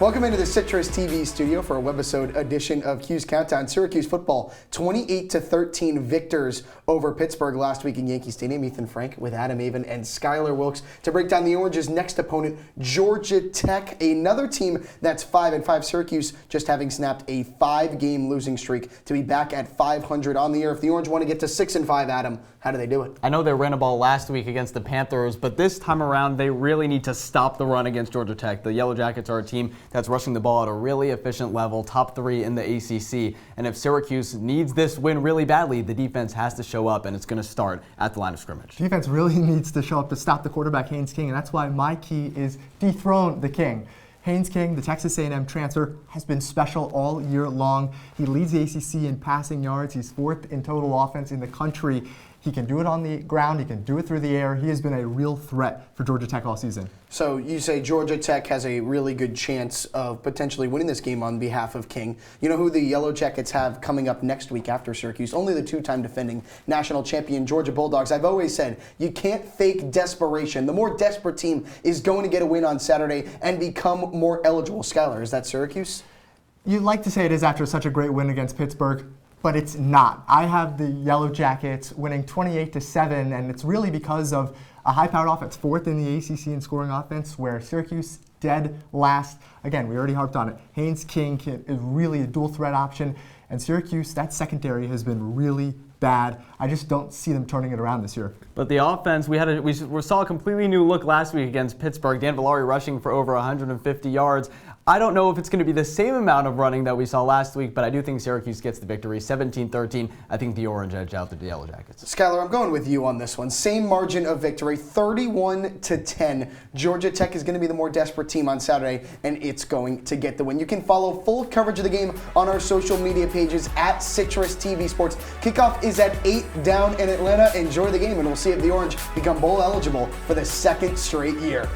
Welcome into the CitrusTV studio for a Webisode edition of Cuse Countdown. Syracuse football, 28-13 victors over Pittsburgh last week in Yankee Stadium. Ethan Frank with Avin and Skyler Wilkes to break down the Orange's next opponent, Georgia Tech, another team that's 5-5. Syracuse just having snapped a 5-game losing streak to be back at 500 on the year. If the Orange want to get to 6-5, Adam, how do they do it? I know they ran a ball last week against the Panthers, but this time around they really need to stop the run against Georgia Tech. The Yellow Jackets are a team that's rushing the ball at a really efficient level, top 3 in the ACC. And if Syracuse needs this win really badly, the defense has to show up, and it's going to start at the line of scrimmage. Defense really needs to show up to stop the quarterback, Haynes King, and that's why my key is dethrone the King. Haynes King, the Texas A&M transfer, has been special all year long. He leads the ACC in passing yards. He's 4th in total offense in the country. He can do it on the ground. He can do it through the air. He has been a real threat for Georgia Tech all season. So you say Georgia Tech has a really good chance of potentially winning this game on behalf of King. You know who the Yellow Jackets have coming up next week after Syracuse? Only the 2-time defending national champion Georgia Bulldogs. I've always said you can't fake desperation. The more desperate team is going to get a win on Saturday and become more eligible. Skyler, is that Syracuse? You'd like to say it is after such a great win against Pittsburgh, but it's not. I have the Yellow Jackets winning 28-7, and it's really because of a high-powered offense, 4th in the ACC in scoring offense, where Syracuse dead last. Again, we already harped on it. Haynes King is really a dual threat option, and Syracuse, that secondary has been really bad. I just don't see them turning it around this year. But the offense, we saw a completely new look last week against Pittsburgh. Dan Villari rushing for over 150 yards. I don't know if it's going to be the same amount of running that we saw last week, but I do think Syracuse gets the victory, 17-13. I think the Orange edge out the Yellow Jackets. Skyler, I'm going with you on this one. Same margin of victory, 31-10. Georgia Tech is going to be the more desperate team on Saturday, and it's going to get the win. You can follow full coverage of the game on our social media pages at CitrusTV Sports. Kickoff is at 8 down in Atlanta. Enjoy the game, and we'll see if the Orange become bowl eligible for the 2nd straight year.